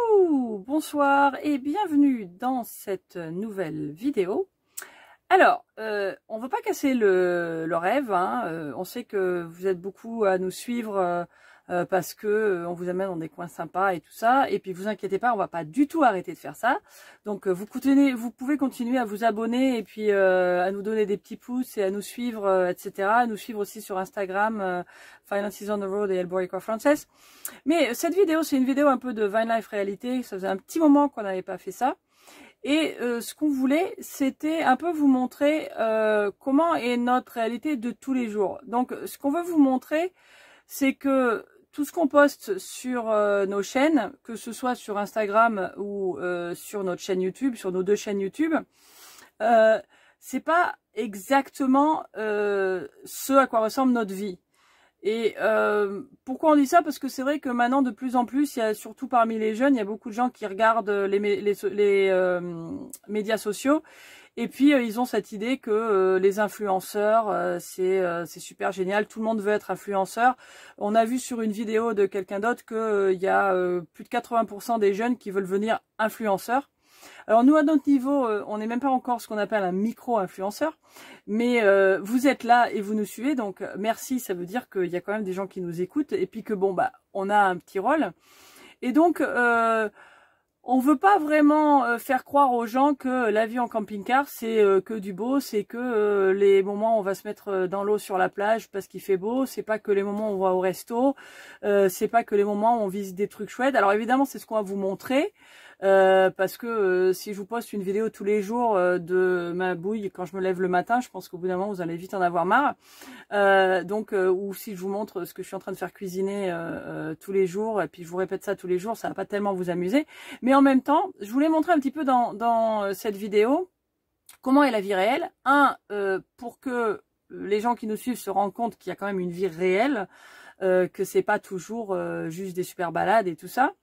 Coucou, bonsoir et bienvenue dans cette nouvelle vidéo. Alors, on ne veut pas casser le rêve, hein. On sait que vous êtes beaucoup à nous suivre parce que on vous amène dans des coins sympas et tout ça. Et puis vous inquiétez pas, on va pas du tout arrêter de faire ça. Donc vous pouvez continuer à vous abonner et puis à nous donner des petits pouces et à nous suivre, etc. À nous suivre aussi sur Instagram, Finances on the Road et Alborico Frances. Mais cette vidéo, c'est une vidéo un peu de Vine Life réalité. Ça faisait un petit moment qu'on n'avait pas fait ça. Et ce qu'on voulait, c'était un peu vous montrer comment est notre réalité de tous les jours. Donc, ce qu'on veut vous montrer, c'est que tout ce qu'on poste sur nos chaînes, que ce soit sur Instagram ou sur notre chaîne YouTube, sur nos deux chaînes YouTube, c'est pas exactement ce à quoi ressemble notre vie. Et pourquoi on dit ça? Parce que c'est vrai que maintenant, de plus en plus, il y a surtout parmi les jeunes, il y a beaucoup de gens qui regardent les médias sociaux. Et puis, ils ont cette idée que les influenceurs, c'est super génial. Tout le monde veut être influenceur. On a vu sur une vidéo de quelqu'un d'autre qu'il y a plus de 80% des jeunes qui veulent devenir influenceurs. Alors nous, à notre niveau, on n'est même pas encore ce qu'on appelle un micro-influenceur, mais vous êtes là et vous nous suivez, donc merci, ça veut dire qu'il y a quand même des gens qui nous écoutent, et puis que bon, bah, on a un petit rôle. Et donc, on veut pas vraiment faire croire aux gens que la vie en camping-car, c'est que du beau, c'est que les moments où on va se mettre dans l'eau sur la plage parce qu'il fait beau, c'est pas que les moments où on va au resto, c'est pas que les moments où on visite des trucs chouettes. Alors évidemment, c'est ce qu'on va vous montrer. Parce que si je vous poste une vidéo tous les jours de ma bouille quand je me lève le matin, je pense qu'au bout d'un moment vous allez vite en avoir marre. Ou si je vous montre ce que je suis en train de faire cuisiner tous les jours, et puis je vous répète ça tous les jours, ça va pas tellement vous amuser. Mais en même temps, je voulais montrer un petit peu dans cette vidéo comment est la vie réelle. Pour que les gens qui nous suivent se rendent compte qu'il y a quand même une vie réelle, que c'est pas toujours juste des super balades et tout ça.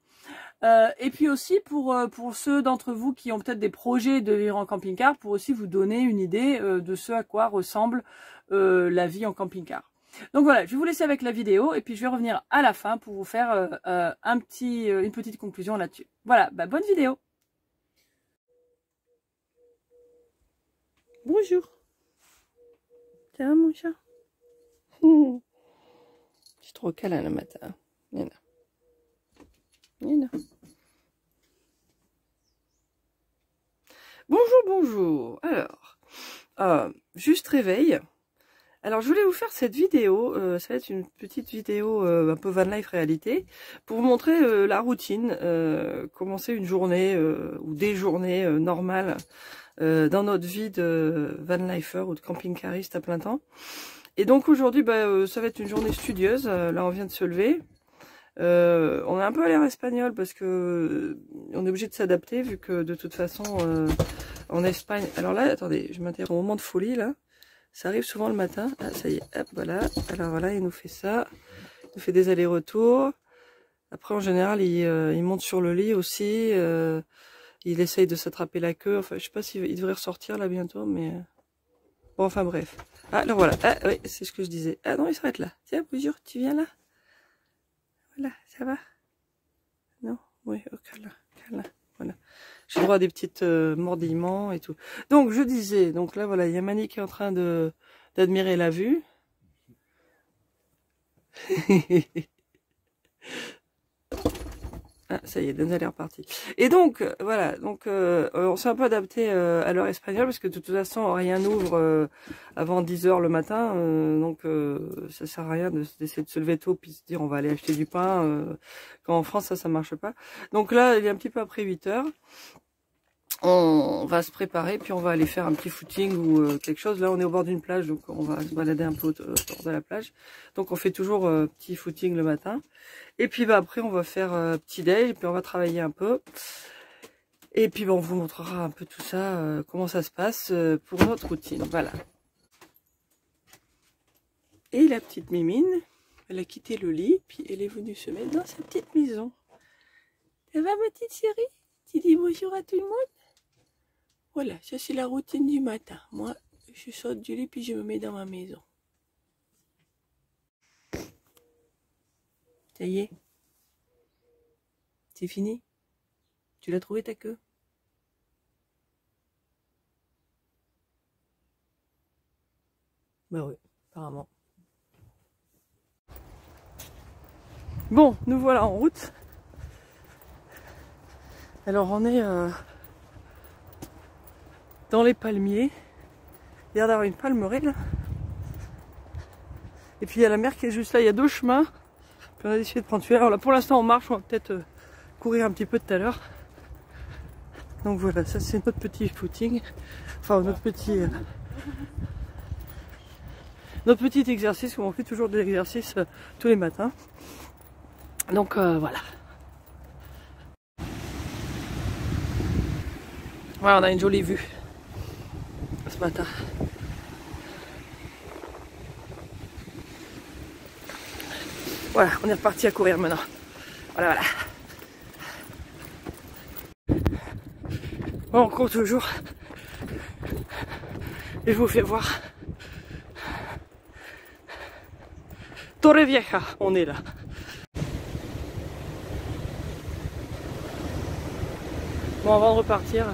Et puis aussi pour ceux d'entre vous qui ont peut-être des projets de vivre en camping-car, pour aussi vous donner une idée de ce à quoi ressemble la vie en camping-car. Donc voilà, je vais vous laisser avec la vidéo et puis je vais revenir à la fin pour vous faire une petite conclusion là-dessus. Voilà, bah, bonne vidéo. Bonjour. Ça va mon chat? Je suis trop câlin le matin. Viens là. Viens là. Bonjour, bonjour. Alors, juste réveil. Alors, je voulais vous faire cette vidéo. Ça va être une petite vidéo un peu van life réalité pour vous montrer la routine, commencer une journée ou des journées normales dans notre vie de van lifer ou de camping-cariste à plein temps. Et donc aujourd'hui, ça va être une journée studieuse. Là, on vient de se lever. On est un peu à l'air espagnol parce que on est obligé de s'adapter vu que de toute façon en Espagne. Alors là, attendez, je m'interromps au moment de folie là. Ça arrive souvent le matin. Ah, ça y est, hop, voilà. Alors voilà, il nous fait ça. Il nous fait des allers-retours. Après, en général, il monte sur le lit aussi. Il essaye de s'attraper la queue. Enfin, je sais pas s'il devrait ressortir là bientôt, mais bon, enfin bref. Ah, alors voilà. Ah oui, c'est ce que je disais. Ah non, il s'arrête là. Tiens, bonjour, tu viens là? Voilà, ça va? Non? Oui, oh, câlin, câlin. Voilà. J'ai le droit à des petites mordillements et tout. Donc, je disais, donc là, voilà, il y a Mani qui est en train d'admirer la vue. Ah, ça y est, Denzel est reparti. Et donc, voilà, donc on s'est un peu adapté à l'heure espagnole parce que de toute façon, rien n'ouvre avant 10 h le matin. Donc, ça sert à rien d'essayer de se lever tôt puis se dire on va aller acheter du pain. Quand en France, ça marche pas. Donc là, il est un petit peu après 8 h. On va se préparer, puis on va aller faire un petit footing ou quelque chose. Là, on est au bord d'une plage, donc on va se balader un peu autour de la plage. Donc, on fait toujours petit footing le matin. Et puis, après, on va faire petit déj, et puis on va travailler un peu. Et puis, on vous montrera un peu tout ça, comment ça se passe pour notre routine. Voilà. Et la petite Mimine, elle a quitté le lit, puis elle est venue se mettre dans sa petite maison. Ça va, ma petite chérie? Tu dis bonjour à tout le monde? Voilà, ça c'est la routine du matin. Moi, je saute du lit puis je me mets dans ma maison. Ça y est? C'est fini? Tu l'as trouvé ta queue? Bah oui, apparemment. Bon, nous voilà en route. Alors on est dans les palmiers. Il y a d'avoir une palmeraie là. Et puis il y a la mer qui est juste là, il y a deux chemins. Puis on a décidé de prendre celui-là. Alors là pour l'instant on marche, on va peut-être courir un petit peu tout à l'heure. Donc voilà, ça c'est notre petit footing. Enfin notre petit exercice, où on fait toujours de l'exercice tous les matins. Donc voilà. Voilà, on a une jolie vue ce matin. Voilà, on est reparti à courir maintenant. Voilà, voilà. Bon, on court toujours. Et je vous fais voir. Torrevieja, on est là. Bon, avant de repartir.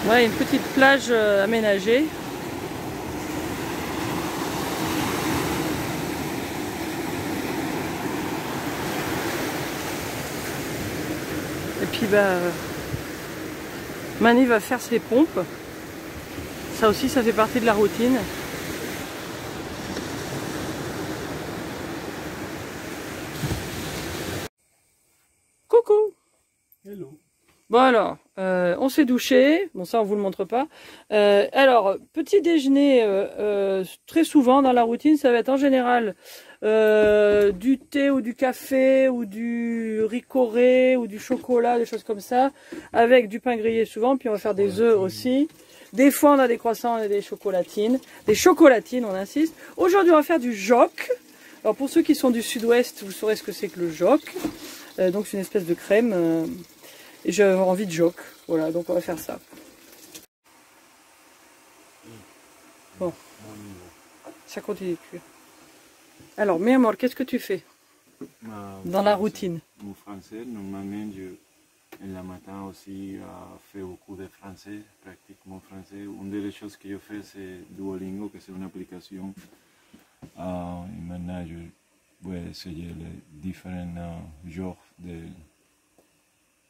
Voilà, une petite plage aménagée. Et puis Mani va faire ses pompes. Ça aussi, ça fait partie de la routine. Coucou. Hello. Bon alors, on s'est douché, bon ça on vous le montre pas. Alors, petit déjeuner, très souvent dans la routine, ça va être en général du thé ou du café ou du ricoré ou du chocolat, des choses comme ça, avec du pain grillé souvent, puis on va faire des œufs aussi. Des fois on a des croissants et des chocolatines. Des chocolatines, on insiste. Aujourd'hui on va faire du joc. Alors pour ceux qui sont du sud-ouest, vous saurez ce que c'est que le joc. Donc c'est une espèce de crème. Et j'avais envie de joc. Voilà, donc on va faire ça. Bon. Ça continue de cuire. Alors, mi amor, qu'est-ce que tu fais dans la routine? Mon français, normalement, en la matin aussi, fais beaucoup de français, pratique mon français. Une des choses que je fais, c'est Duolingo, que c'est une application. Et maintenant, je vais essayer les différents jours de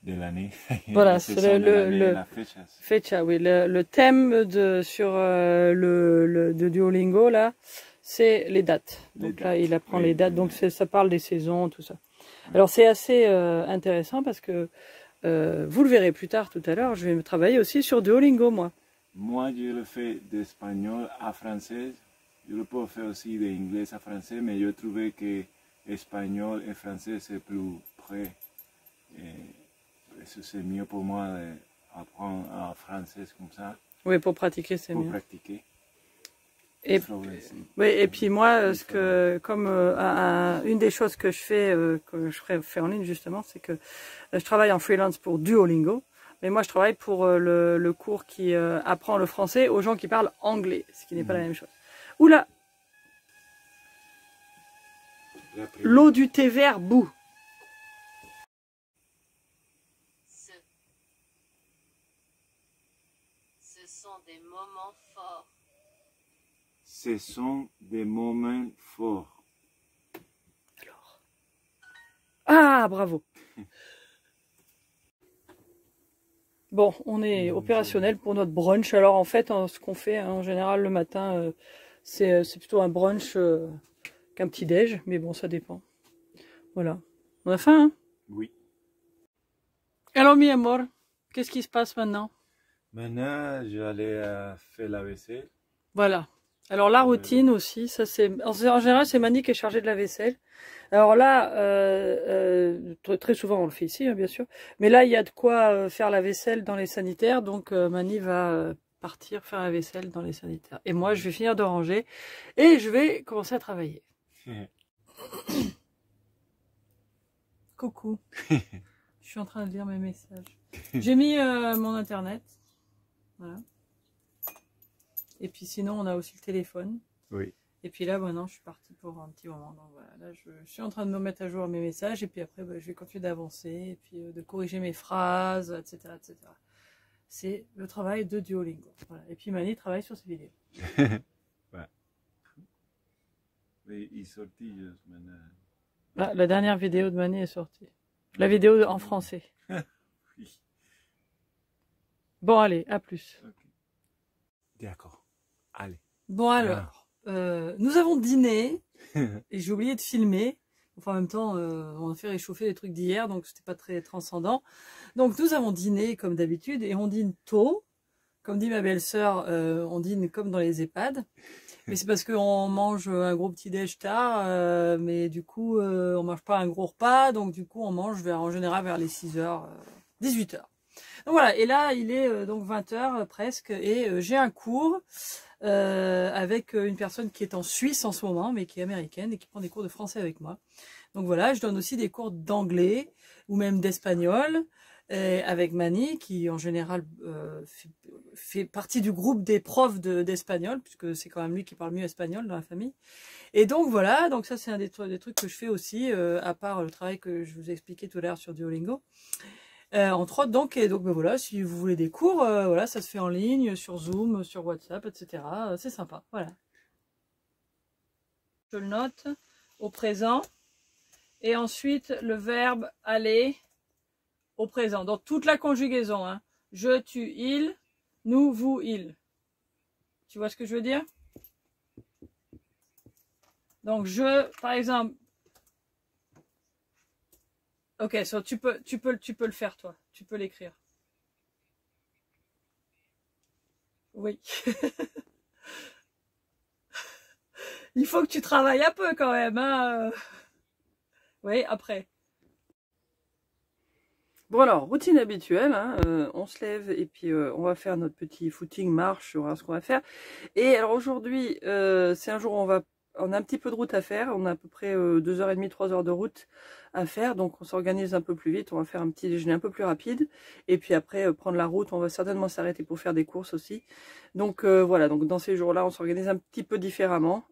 l'année. Voilà, c'est la fecha, oui, le thème sur de Duolingo là, c'est les dates. Donc là, il apprend les dates, donc ça parle des saisons, tout ça. Alors c'est assez intéressant parce que vous le verrez plus tard tout à l'heure, je vais travailler aussi sur Duolingo moi. Moi, je le fais d'espagnol à français. Je le peux faire aussi d'anglais à français, mais je trouvais que espagnol et français c'est plus près. C'est mieux pour moi d'apprendre en français comme ça. Oui, pour pratiquer, c'est mieux. Pour pratiquer. Et, oui, et puis moi, comme une des choses que je fais, que je fais en ligne justement, c'est que je travaille en freelance pour Duolingo. Mais moi, je travaille pour le cours qui apprend le français aux gens qui parlent anglais, ce qui n'est pas la même chose. Oula! L'eau du thé vert bout. Ce sont des moments forts. Ce sont des moments forts. Alors. Ah, bravo. Bon, on est opérationnel pour notre brunch. Alors en fait, ce qu'on fait en général le matin, c'est plutôt un brunch qu'un petit déj, mais bon, ça dépend. Voilà. On a faim, hein? Oui. Alors, mi amor, qu'est-ce qui se passe maintenant? Maintenant, je vais aller faire la vaisselle. Voilà. Alors la routine aussi, ça c'est en général c'est Mani qui est chargée de la vaisselle. Alors là, très souvent on le fait ici, hein, bien sûr. Mais là il y a de quoi faire la vaisselle dans les sanitaires, donc Mani va partir faire la vaisselle dans les sanitaires. Et moi je vais finir de ranger et je vais commencer à travailler. Coucou. Je suis en train de lire mes messages. J'ai mis mon internet. Voilà. Et puis sinon, on a aussi le téléphone. Oui. Et puis là, maintenant, je suis partie pour un petit moment. Donc voilà, là, je suis en train de me mettre à jour mes messages. Et puis après, bah, je vais continuer d'avancer. Et puis de corriger mes phrases, etc. etc. C'est le travail de Duolingo. Voilà. Et puis Mani travaille sur ses vidéos. Ouais. Mais il sortit maintenant. Ah, la dernière vidéo de Mani est sortie. La vidéo en français. Oui. Bon, allez, à plus. Okay. D'accord. Allez. Bon, alors, nous avons dîné. Et j'ai oublié de filmer. Enfin, en même temps, on a fait réchauffer les trucs d'hier, donc c'était pas très transcendant. Donc, nous avons dîné comme d'habitude, et on dîne tôt. Comme dit ma belle-sœur, on dîne comme dans les EHPAD. Mais c'est parce qu'on mange un gros petit-déj tard, mais du coup, on mange pas un gros repas, donc du coup, on mange en général vers les 6h, 18h. Donc voilà, et là, il est donc 20h presque, et j'ai un cours avec une personne qui est en Suisse en ce moment, mais qui est américaine et qui prend des cours de français avec moi. Donc voilà, je donne aussi des cours d'anglais ou même d'espagnol avec Mani, qui en général fait partie du groupe des profs d'espagnol, puisque c'est quand même lui qui parle mieux espagnol dans la famille. Et donc voilà, donc ça c'est un des trucs que je fais aussi, à part le travail que je vous ai expliqué tout à l'heure sur Duolingo. Entre autres, donc ben voilà, si vous voulez des cours, voilà, ça se fait en ligne, sur Zoom, sur WhatsApp, etc. C'est sympa, voilà. Je le note au présent. Et ensuite, le verbe aller au présent. Donc, toute la conjugaison. Hein. Je, tu, il, nous, vous, il. Tu vois ce que je veux dire? Donc, je, par exemple... Ok, so tu peux le faire, toi. Tu peux l'écrire. Oui. Il faut que tu travailles un peu quand même. Hein. Oui, après. Bon alors, routine habituelle, hein, on se lève et puis on va faire notre petit footing, marche, on verra ce qu'on va faire. Et alors aujourd'hui, c'est un jour où on a un petit peu de route à faire, on a à peu près 2h30, 3h de route à faire, donc on s'organise un peu plus vite, on va faire un petit déjeuner un peu plus rapide, et puis après prendre la route, on va certainement s'arrêter pour faire des courses aussi. Donc voilà, donc dans ces jours-là, on s'organise un petit peu différemment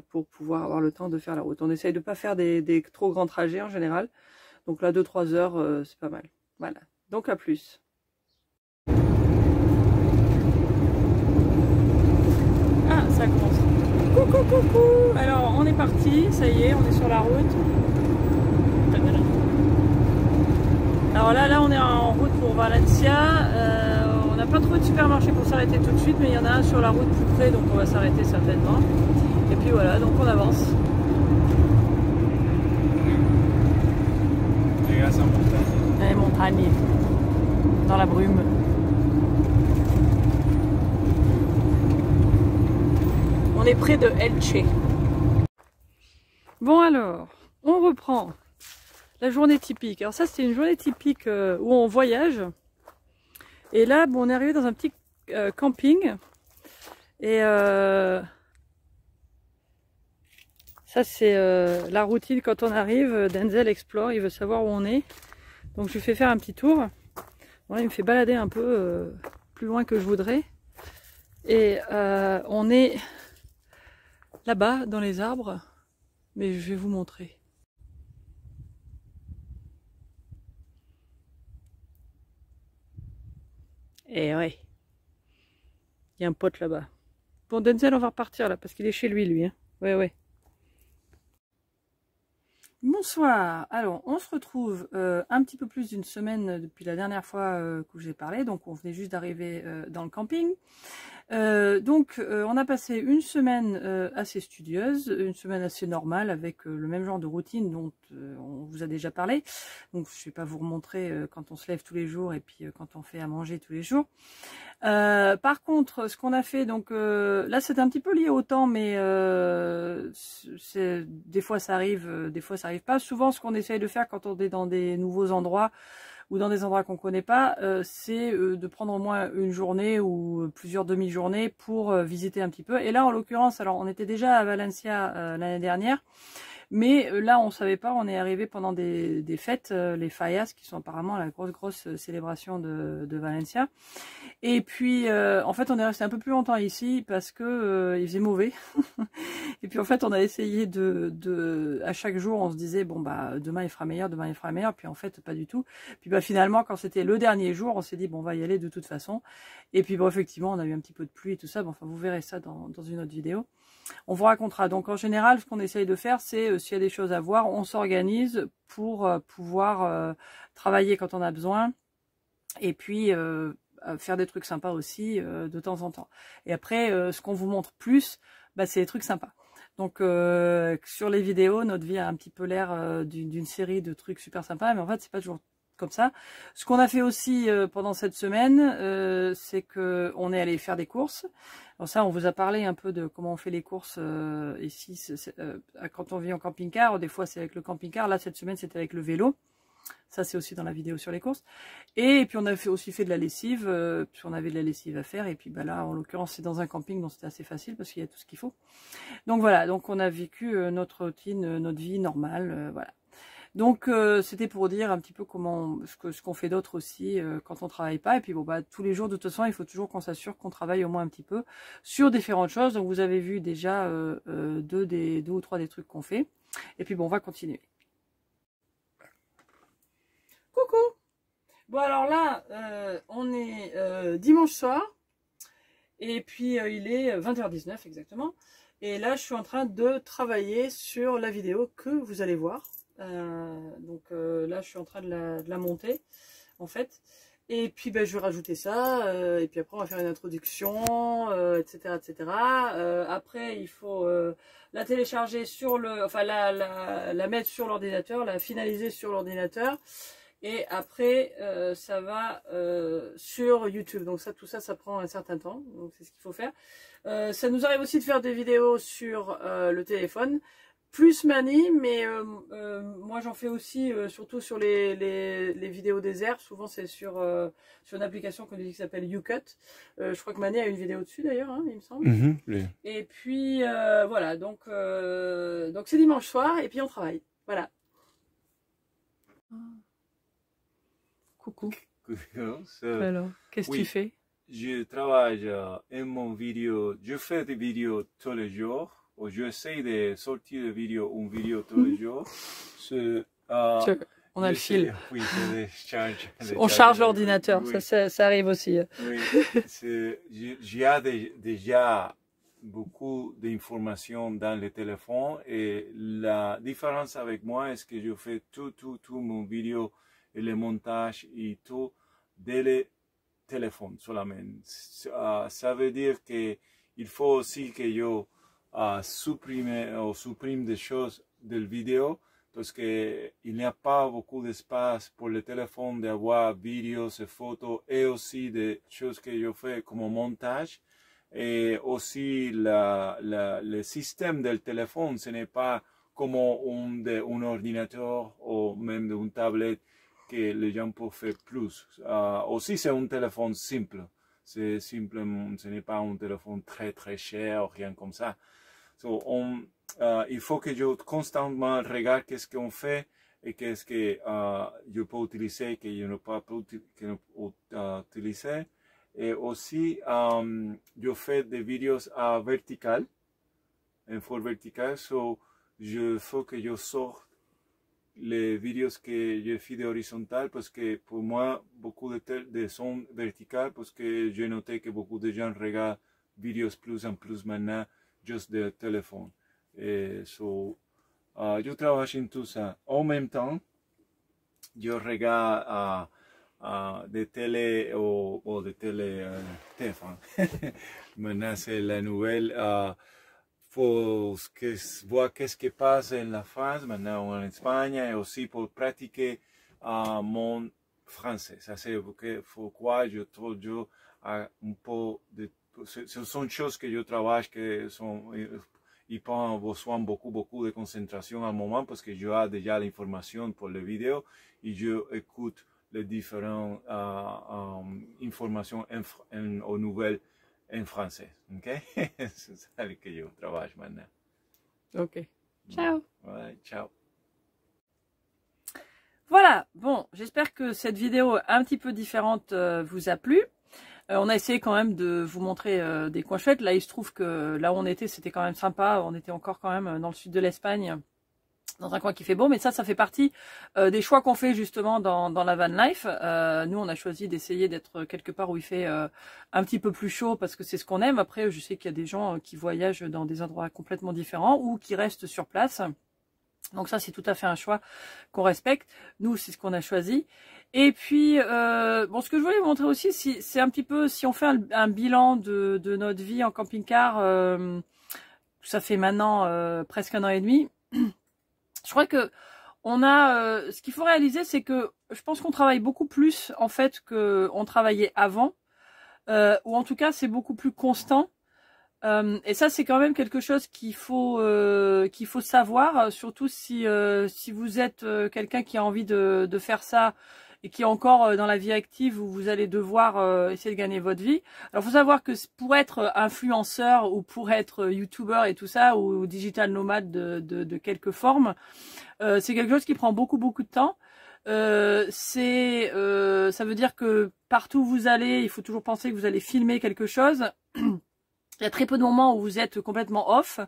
pour pouvoir avoir le temps de faire la route. On essaye de ne pas faire des trop grands trajets en général. Donc là, 2-3 heures, c'est pas mal. Voilà. Donc à plus. Ah, ça commence. Coucou, coucou. Alors, on est parti. Ça y est, on est sur la route. Alors là, on est en route pour Valencia. On n'a pas trouvé de supermarché pour s'arrêter tout de suite, mais il y en a un sur la route plus près, donc on va s'arrêter certainement. Et puis voilà, donc on avance. Les montagnes, dans la brume. On est près de Elche. Bon alors, on reprend la journée typique. Alors ça, c'était une journée typique où on voyage. Et là, bon, on est arrivé dans un petit camping. Et ça, c'est la routine quand on arrive. Denzel explore, il veut savoir où on est. Donc je lui fais faire un petit tour. Bon, là, il me fait balader un peu plus loin que je voudrais. Et on est là-bas dans les arbres. Mais je vais vous montrer. Et ouais. Il y a un pote là-bas. Bon, Denzel, on va repartir là parce qu'il est chez lui, hein. Ouais, ouais. Bonsoir, alors on se retrouve un petit peu plus d'une semaine depuis la dernière fois que j'ai parlé, donc on venait juste d'arriver dans le camping. On a passé une semaine assez studieuse, une semaine assez normale avec le même genre de routine dont on vous a déjà parlé. Donc je ne vais pas vous remontrer quand on se lève tous les jours et puis quand on fait à manger tous les jours. Par contre, ce qu'on a fait, donc là c'est un petit peu lié au temps, mais des fois ça arrive, des fois ça arrive pas. Souvent, ce qu'on essaye de faire quand on est dans des nouveaux endroits ou dans des endroits qu'on connaît pas, c'est de prendre au moins une journée ou plusieurs demi-journées pour visiter un petit peu. Et là, en l'occurrence, alors on était déjà à Valencia l'année dernière. Mais là, on savait pas, on est arrivé pendant des fêtes, les Fallas, qui sont apparemment la grosse célébration de Valencia. Et puis, en fait, on est resté un peu plus longtemps ici parce que il faisait mauvais. Et puis, en fait, on a essayé à chaque jour, on se disait, bon, bah, demain il fera meilleur, demain il fera meilleur. Puis, en fait, pas du tout. Puis, bah, finalement, quand c'était le dernier jour, on s'est dit, bon, on va y aller de toute façon. Et puis, bon, effectivement, on a eu un petit peu de pluie et tout ça. Bon, enfin, vous verrez ça dans une autre vidéo. On vous racontera. Donc, en général, ce qu'on essaye de faire, c'est, s'il y a des choses à voir, on s'organise pour pouvoir travailler quand on a besoin. Et puis, faire des trucs sympas aussi de temps en temps. Et après, ce qu'on vous montre plus, bah, c'est des trucs sympas. Donc, sur les vidéos, notre vie a un petit peu l'air d'une série de trucs super sympas, mais en fait, c'est pas toujours comme ça. Ce qu'on a fait aussi pendant cette semaine, c'est que on est allé faire des courses. Alors ça, on vous a parlé un peu de comment on fait les courses ici, quand on vit en camping-car. Des fois, c'est avec le camping-car. Là, cette semaine, c'était avec le vélo. Ça, c'est aussi dans la vidéo sur les courses. Et puis, on a aussi fait de la lessive, puisqu'on avait de la lessive à faire. Et puis, bah là, en l'occurrence, c'est dans un camping, donc c'était assez facile parce qu'il y a tout ce qu'il faut. Donc, voilà. Donc, on a vécu notre routine, notre vie normale. Voilà. Donc, c'était pour dire un petit peu comment ce qu'on fait d'autre aussi quand on travaille pas. Et puis, bon, bah, tous les jours, de toute façon, il faut toujours qu'on s'assure qu'on travaille au moins un petit peu sur différentes choses. Donc, vous avez vu déjà deux ou trois des trucs qu'on fait. Et puis, bon, on va continuer. Coucou! Bon, alors là, on est dimanche soir. Et puis, il est 20h19 exactement. Et là, je suis en train de travailler sur la vidéo que vous allez voir. Donc là, je suis en train de la monter, en fait. Et puis, ben, je vais rajouter ça. Et puis après, on va faire une introduction, etc., etc. Après, il faut la télécharger sur le... Enfin, la mettre sur l'ordinateur, la finaliser sur l'ordinateur. Et après, ça va sur YouTube. Donc ça, tout ça, ça prend un certain temps. Donc c'est ce qu'il faut faire. Ça nous arrive aussi de faire des vidéos sur le téléphone. Plus Mani, mais moi j'en fais aussi, surtout sur les vidéos désert. Souvent c'est sur une application qu'on dit qui s'appelle YouCut. Je crois que Mani a une vidéo dessus d'ailleurs, hein, il me semble. Oui. Et puis voilà, donc c'est dimanche soir et puis on travaille. Voilà. Coucou. Alors, qu'est-ce que tu fais? Je travaille en mon vidéo. Je fais des vidéos tous les jours. J'essaie de sortir une vidéo tous les jours. On a le fil. Oui, on charge l'ordinateur, oui. ça arrive aussi. Oui, j'ai déjà beaucoup d'informations dans le téléphone et la différence avec moi est que je fais tout mon vidéo et le montage et tout dès le téléphone seulement. Ça veut dire qu'il faut aussi que je supprime des choses de la vidéo parce qu'il n'y a pas beaucoup d'espace pour le téléphone d'avoir vidéos et photos et aussi des choses que je fais comme montage. Et aussi le système del téléphone, ce n'est pas comme un ordinateur ou même une tablette que les gens peuvent faire plus. Aussi, c'est un téléphone simple. C'est simplement, ce n'est pas un téléphone très cher ou rien comme ça. Il faut que je constamment regarde qu'est-ce qu'on fait et qu'est-ce que je peux utiliser, que je ne peux pas utiliser. Et aussi, je fais des vidéos verticales, en forme verticale. Il faut que je sorte les vidéos que je fais horizontales parce que pour moi, beaucoup de sont verticales parce que j'ai noté que beaucoup de gens regardent vidéos plus en plus maintenant juste de téléphone. Et je travaille en tout ça. En même temps, je regarde de télé ou de téléphone. Maintenant, c'est la nouvelle. Faut voir qu'est-ce qui passe en la France, maintenant en Espagne, et aussi pour pratiquer mon français. Ça, c'est pourquoi je trouve un peu de. Ce sont choses que je travaille, ils prennent besoin beaucoup de concentration à un moment parce que j'ai déjà l'information pour les vidéos et je écoute les différentes informations aux nouvelles en français. Ok? C'est ça que je travaille maintenant. Ok. Ciao. Ouais, ciao. Voilà, bon, j'espère que cette vidéo un petit peu différente vous a plu. On a essayé quand même de vous montrer des coins chouettes. Là, il se trouve que là où on était, c'était quand même sympa. On était encore quand même dans le sud de l'Espagne, dans un coin qui fait beau. Mais ça fait partie des choix qu'on fait justement dans la van life. Nous, on a choisi d'essayer d'être quelque part où il fait un petit peu plus chaud parce que c'est ce qu'on aime. Après, je sais qu'il y a des gens qui voyagent dans des endroits complètement différents ou qui restent sur place. Donc ça, c'est tout à fait un choix qu'on respecte. Nous, c'est ce qu'on a choisi. Et puis, bon, ce que je voulais vous montrer aussi, c'est un petit peu, si on fait un bilan de notre vie en camping-car, ça fait maintenant presque 1 an et demi. Je crois que on a, ce qu'il faut réaliser, c'est que je pense qu'on travaille beaucoup plus en fait qu'on travaillait avant, ou en tout cas, c'est beaucoup plus constant. Et ça, c'est quand même quelque chose qu'il faut savoir, surtout si vous êtes quelqu'un qui a envie de faire ça et qui est encore dans la vie active où vous allez devoir essayer de gagner votre vie. Alors, faut savoir que pour être influenceur ou pour être youtubeur et tout ça, ou digital nomade de quelque forme, c'est quelque chose qui prend beaucoup de temps. Ça veut dire que partout où vous allez, il faut toujours penser que vous allez filmer quelque chose. Il y a très peu de moments où vous êtes complètement off.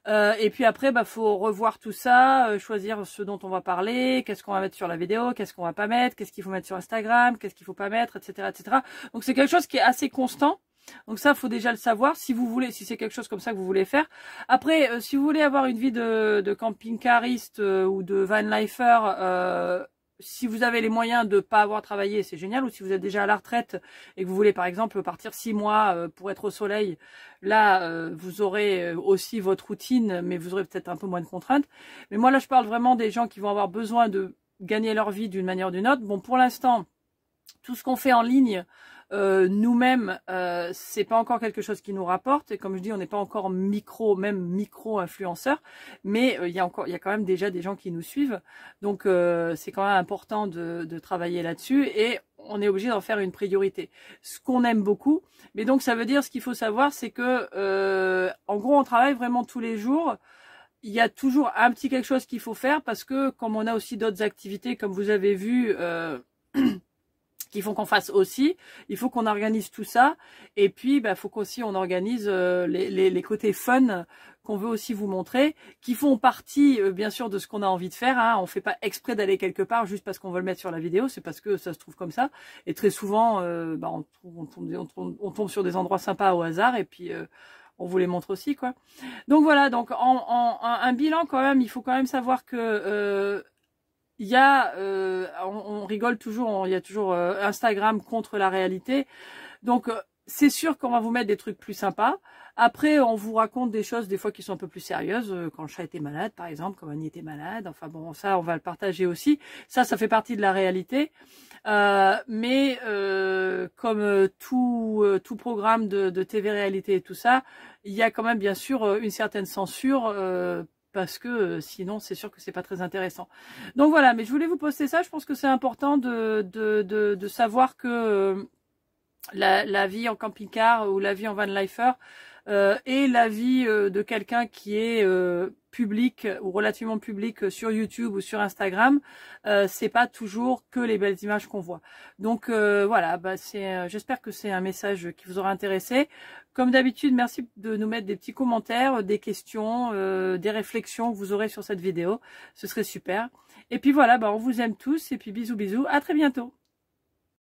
Et puis après, faut revoir tout ça, choisir ce dont on va parler, qu'est-ce qu'on va mettre sur la vidéo, qu'est-ce qu'on va pas mettre, qu'est-ce qu'il faut mettre sur Instagram, qu'est-ce qu'il faut pas mettre, etc., etc. Donc c'est quelque chose qui est assez constant. Donc ça, faut déjà le savoir si vous voulez, si c'est quelque chose comme ça que vous voulez faire. Après, si vous voulez avoir une vie de camping-cariste ou de van lifer, si vous avez les moyens de pas avoir travaillé, c'est génial. Ou si vous êtes déjà à la retraite et que vous voulez par exemple partir 6 mois pour être au soleil, là vous aurez aussi votre routine, mais vous aurez peut-être un peu moins de contraintes. Mais moi là je parle vraiment des gens qui vont avoir besoin de gagner leur vie d'une manière ou d'une autre. Bon, pour l'instant, tout ce qu'on fait en ligne, nous-mêmes, c'est pas encore quelque chose qui nous rapporte. Et comme je dis, on n'est pas encore micro-influenceur, mais il y a quand même déjà des gens qui nous suivent. Donc c'est quand même important de travailler là-dessus et on est obligé d'en faire une priorité. Ce qu'on aime beaucoup. Mais donc ça veut dire, ce qu'il faut savoir, c'est que en gros, on travaille vraiment tous les jours. Il y a toujours un petit quelque chose qu'il faut faire parce que comme on a aussi d'autres activités, comme vous avez vu, qu'il faut qu'on fasse aussi, il faut qu'on organise tout ça, et puis faut qu'aussi on organise les côtés fun qu'on veut aussi vous montrer, qui font partie bien sûr de ce qu'on a envie de faire, hein. On fait pas exprès d'aller quelque part juste parce qu'on veut le mettre sur la vidéo, c'est parce que ça se trouve comme ça, et très souvent on tombe sur des endroits sympas au hasard, et puis on vous les montre aussi, quoi. Donc voilà, donc un bilan quand même, il faut quand même savoir que il y a, on rigole toujours, il y a toujours Instagram contre la réalité. Donc c'est sûr qu'on va vous mettre des trucs plus sympas. Après, on vous raconte des choses des fois qui sont un peu plus sérieuses. Quand le chat était malade, par exemple, quand Annie était malade. Enfin bon, ça, on va le partager aussi. Ça fait partie de la réalité. Mais comme tout programme de TV réalité et tout ça, il y a quand même bien sûr une certaine censure. Parce que sinon c'est sûr que c'est pas très intéressant. Donc voilà, mais je voulais vous poster ça, je pense que c'est important de savoir que la vie en camping-car ou la vie en van lifer et la vie de quelqu'un qui est public ou relativement public sur YouTube ou sur Instagram, c'est pas toujours que les belles images qu'on voit. Donc voilà, j'espère que c'est un message qui vous aura intéressé. Comme d'habitude, merci de nous mettre des petits commentaires, des questions, des réflexions que vous aurez sur cette vidéo. Ce serait super. Et puis voilà, on vous aime tous et puis bisous, à très bientôt.